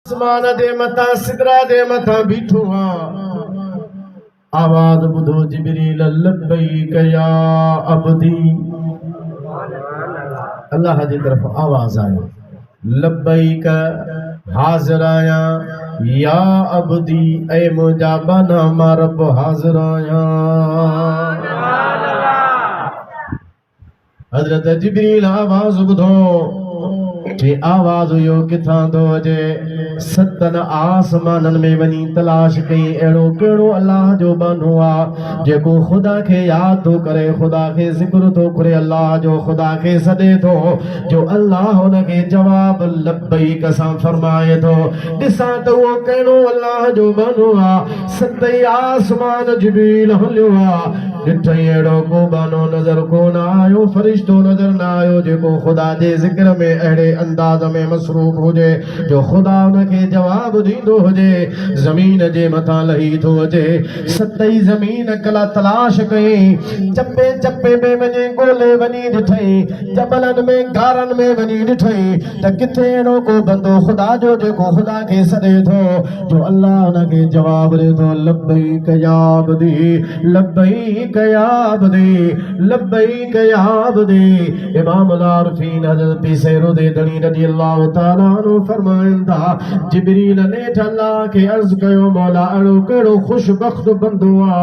आसमान दे मथा सिदरा दे मथा बीठो आवाज बुधो जिब्रील लब्बैक या अब्दी। अल्लाह की तरफ आवाज आया लब्बैक हाजिर आया या अब्दी ए मुंहिंजा बना मां रब हाजिर आया। हजरत जिब्रील आवाज बुधो जे आवाज यो किथां थो अचे सतन आसमानन में वनी तलाश कई अहिड़ो कहिड़ो अल्लाह जो बानो आ जेको खुदा खे याद थो करे खुदा खे ज़िक्र थो करे अल्लाह जो खुदा खे सॾे थो जो अल्लाह हुनखे जवाब लब्बैक सां फरमाए थो। ॾिसां त उहो कहिड़ो अल्लाह जो बानो आ। सतई आसमान जिब्रील हलियो आ ॾिठई अहिड़ो को बानो नज़र कोन आयो फरिश्तो नज़र न आयो जेको खुदा जे ज़िक्र में अहिड़े अंदाज में मसरूफ़ हुजे जो खुदा उनखे जवाब दींदो हुजे। ज़मीन जे मथां लही थो अचे सतई ज़मीन कला तलाश कई चपे चपे में वञी ॻोल्हे वञी ॾिठई जबलनि में गारनि में वञी ॾिठई त किथे अहिड़ो को बंदो खुदा जो जेको खुदा खे सॾे थो जो अल्लाह उनखे जवाब ॾे थो लब्बैक या अब्दी लब्बैक या अब्दी लब्बैक या अब्दी। इमाम अल-आरिफ़ीन हज़रत पीसेरो दे दणी रज़ी अल्लाह तआला अन्हु फरमाइंदा जिब्रील ने अल्लाह खे अर्ज़ कयो मौला अहिड़ो कहिड़ो खुशबख्त बंदो आ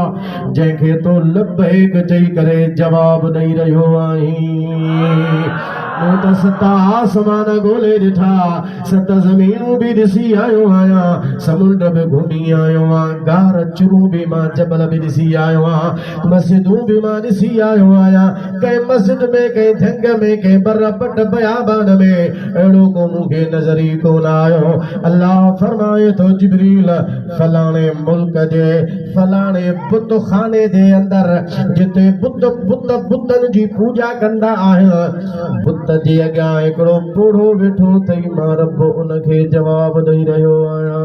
जंहिंखे तो लब्बैक चई करे जवाब ॾेई रहियो आहीं। मूं त सत आसमान ॻोल्हे ॾिठा सत ज़मीनूं बि ॾिसी आयो आहियां समुंड बि घुमी आयो आहियां गार चुरूं बि मां जबल बि ॾिसी आयो आहियां मस्जिदूं बि मां ॾिसी आयो आहियां कंहिं मस्जिद में कंहिं झंग में कंहिं बर पट बयाबान में अहिड़ो को मूंखे नज़र ई कोन आयो। अल्लाह फरमाए थो जिब्रील फलाणे मुल्क जे फलाणे बुत खाने जे अंदरि जिते बुतनि जी पूजा कंदा आहिनि बुत जे अॻियां हिकिड़ो बूढ़ो वेठो अथई मां रब उनखे जवाब ॾेई रहियो आहियां।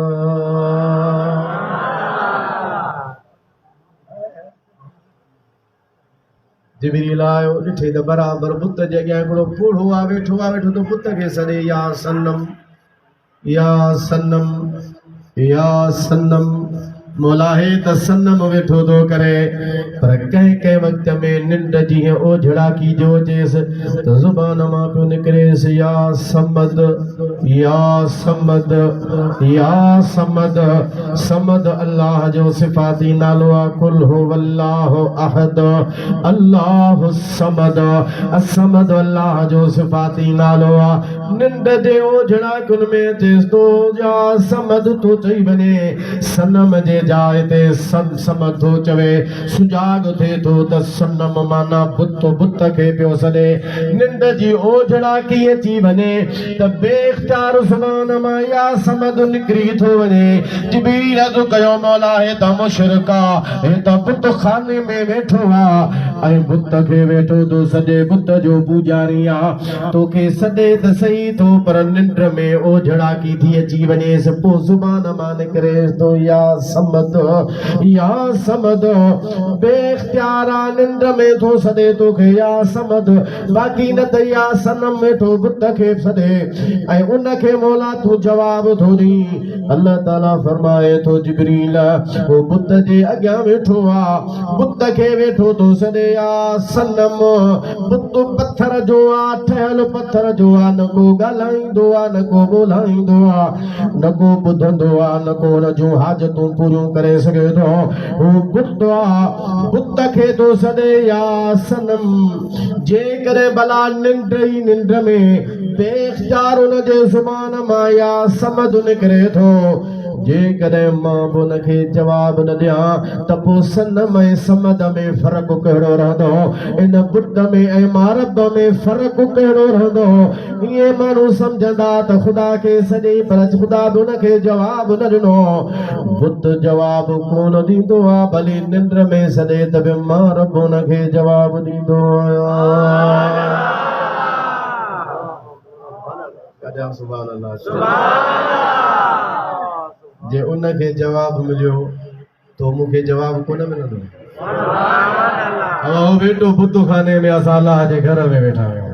जिब्रील आयो ॾिठे त बराबरि बुत जे अॻियां हिकिड़ो बूढ़ो आहे वेठो त बुत खे सॾे या सनम या सनम या सनम मौला हे त सनम वेठो थो करे पर कंहिं कंहिं वक़्त में निंड जीअं ओझड़ाकी जो अचेसि त ज़ुबान मां पियो निकिरेसि या समद या समद या समद। समद अल्लाह जो सिफ़ाती नालो आहे कुल हुवल्लाहु अहद अल्लाहु समद। असमद अल्लाह जो सिफ़ाती नालो आहे। निंड जे ओझड़ाकुनि में अचेसि तो या समद तो चई वञे सनम जे जाए ते समद थो चवे सुजाग थे तो त सनम माना बुत खे पियो सॾे। निंड जी ओझड़ाकी अची वञे त बेख्तियार ज़ुबान मां या समद निकिरी थो वञे। जिब्रील अर्ज़ कयो मौला हे त मुशरिक आहे हे त बुत खाने में वेठो आहे ऐं बुत खे वेठो थो सॾे बुत जो पूजारी आहे तोखे सॾे त सही थो पर निंड में ओझड़ाकी थी अची वञेसि पोइ ज़ुबान मां निकिरेसि तो या समद या समद। बेख्तियारा निंड में थो सॾे तोखे या समद बाक़ी न त या सनम वेठो बुत खे सॾे ऐं उनखे मौला तूं जवाब थो ॾीं। अल्लाह ताला फरमाए थो जिब्रील वो बुत जे अॻियां वेठो आहे बुत खे वेठो थो सॾे या सनम। बुत पत्थर जो आहे ठहियल पत्थर जो आहे न को ॻाल्हाईंदो आहे न को ॿोलाईंदो आहे न को ॿुधंदो आहे न को हुन जूं हाजतूं पूरियूं करे सघे थो हू बुत आहे बुत खे थो सॾे या सनम। जेकॾहिं भला निंड ई निंड में बेख्तियार हुन जे ज़ुबान मां या समद निकिरे थो जेकॾहिं मां बि उनखे जवाब न ॾियां त पोइ सनम ऐं समद में फ़र्क़ु कहिड़ो रहंदो इन बुत में ऐं मारब में फ़र्क़ु कहिड़ो रहंदो। ईअं माण्हू सम्झंदा त ख़ुदा खे सॼे पर ख़ुदा बि उनखे जवाब न ॾिनो बुत जवाब कोन ॾींदो आहे भली निंड में सॾे त बि मां रब उनखे जवाब ॾींदो आहियां। सुभान अल्लाह। जे उनखे जवाब मिलियो तो मूंखे जवाब कोन मिलंदो। वेठो बुत खाने में असां अल्लाह जे घर में वेठा आहियूं।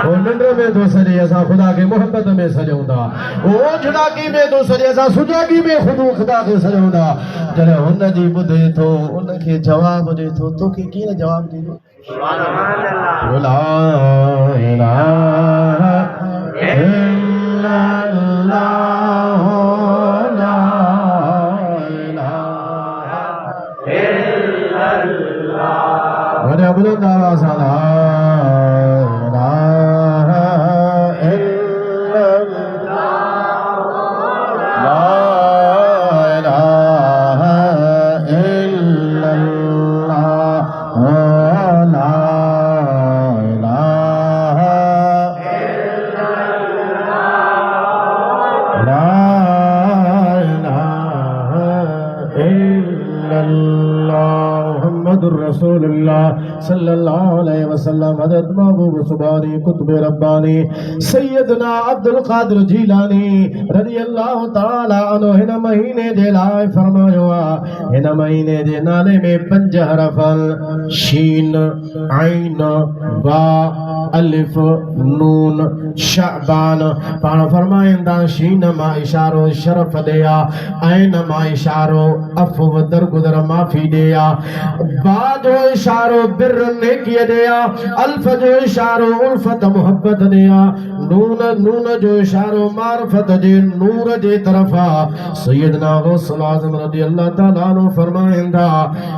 ओ निंद्र में तो सजे असां खुदा के मोहब्बत में सजूंदा ओ ओझड़ागी में तो सजे असां सुजागी में खुदा के सजूंदा जॾहिं हुन जी ॿुधे थो उनखे जवाब ॾे थो तोखे कीअं जवाब ॾींदो ला इलाहा इल्लल्लाह ला इलाहा इल्लल्लाह वॾा बुलंद आवाज़ सां ला सल्लल्लाहु अलैहि वसल्लम हज़रत महबूब सुबानी कुतुब रब्बानी सैयदना अब्दुल कादिर जीलानी रज़ी अल्लाह ताला अन्हु हिन महीने जे लाइ फरमायो आहे हिन महीने जे नाले में 5 हरफ शीन ऐन बा अलिफ नून शाबान पाण फरमाईंदा शीन मां इशारो शरफ ॾिया ऐन मां इशारो अफ़व दरगुदर माफ़ी ॾिया बा जो इशारो बिर नेकी ॾिया अल्फ जो इशारो उल्फत मोहब्बत ॾिया नून जो इशारो मार्फत जे नूर जे तरफ़ा सैयदना गौसुल आज़म रज़ी अल्लाह ताला अन्हु फरमाईंदा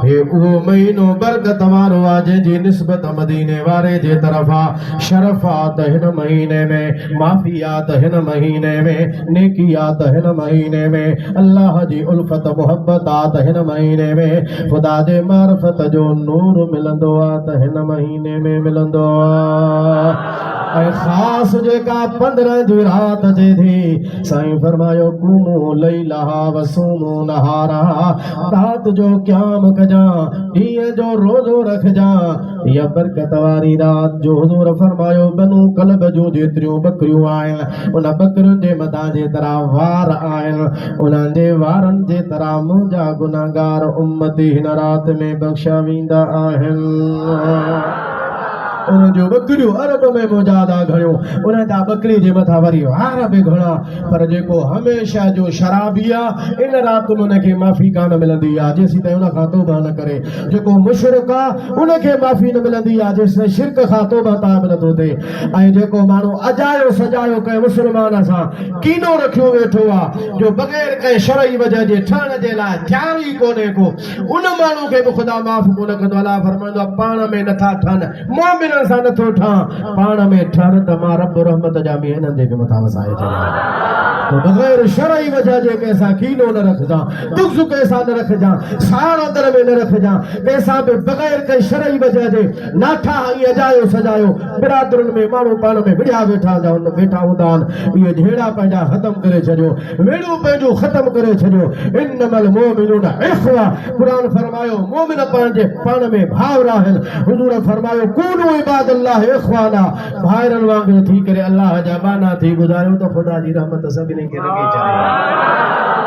हे उहो महीनो बरकत वारो आहे जंहिंजी निस्बत मदीने वारे जे तरफ़ा शरफ़ात हिन महीने में माफ़ियात हिन महीने में नेकियात हिन महीने में अल्लाह जी उल्फत मोहब्बतात हिन महीने में खुदा जे मार्फत जो नूर मिलंदो आहे त हिन महीने में मिलंदो आहे ऐं ख़ासि जेका 15 जी रात जे थी साईं फरमायो कुमू लैलहा वसूमू नहारा रात जो क़याम कजां ॾींहं जो रोज़ो रखजां इहा बरकत वारी रात जो हुज़ूर फरमायो बनू कल्ब जूं जेतिरियूं बकरियूं आहिनि उन बकरियुनि जे मथां जे तरह वार आहिनि उन्हनि जे वारनि जे तरह मुंहिंजा गुनाहगार उम्मती हिन रात में बख़्शा वेंदा आहिनि उन जो बकरियूं अरब में मौजादा घणियूं उन जा बकरी जे मथां वरी वार बि घणा पर जेको हमेशह जो शराबी आहे इन रात में उनखे माफ़ी कान मिलंदी आहे जेसीं ताईं उन खां तौबा न करे जेको मुशरिक आहे उनखे माफ़ी न मिलंदी आहे जेसीं ताईं शिरक खां तौबा ताब नथो थिए ऐं जेको माण्हू अजायो सजायो कंहिं मुस्लमान सां कीनो रखियो वेठो आहे जो बग़ैर कंहिं शरई वजह जे ठहण जे लाइ तयार ई कोन्हे को उन माण्हू खे बि ख़ुदा माफ़ कोन कंदो अलाह फरमाईंदो आहे पाण में नथा ठहनि मोमिन सां नथो ठहां पाण में ठहनि त मां रब रहमत जा बि हिननि जे बि मथां वसाए छॾियां तो बग़ैर शरई वजह जे कंहिंसां कीनो न रखजां दुख कंहिंसां न रखजां साण अंदर में न रखजां कंहिंसां बि बग़ैर कंहिं शरई वजह जे नाठा ईअं अजायो सजायो बिरादरुनि में माण्हू पाण में विड़िया वेठा हूंदा आहिनि इहे जहिड़ा पंहिंजा ख़तमु करे छॾियो वेड़ियूं पंहिंजूं ख़तमु करे छॾियो इन्नमल मोमिनून इख़्वा क़ुरान फरमायो मोमिन पंहिंजे पाण में भाउर आहिनि हुज़ूर फरमायो कूनू इबादल्लाह इख़्वाना भाइरनि वांगुरु थी करे अल्लाह जा बाना थी गुज़ारियो त ख़ुदा जी रहमत सभिनी खे लॻी चाहे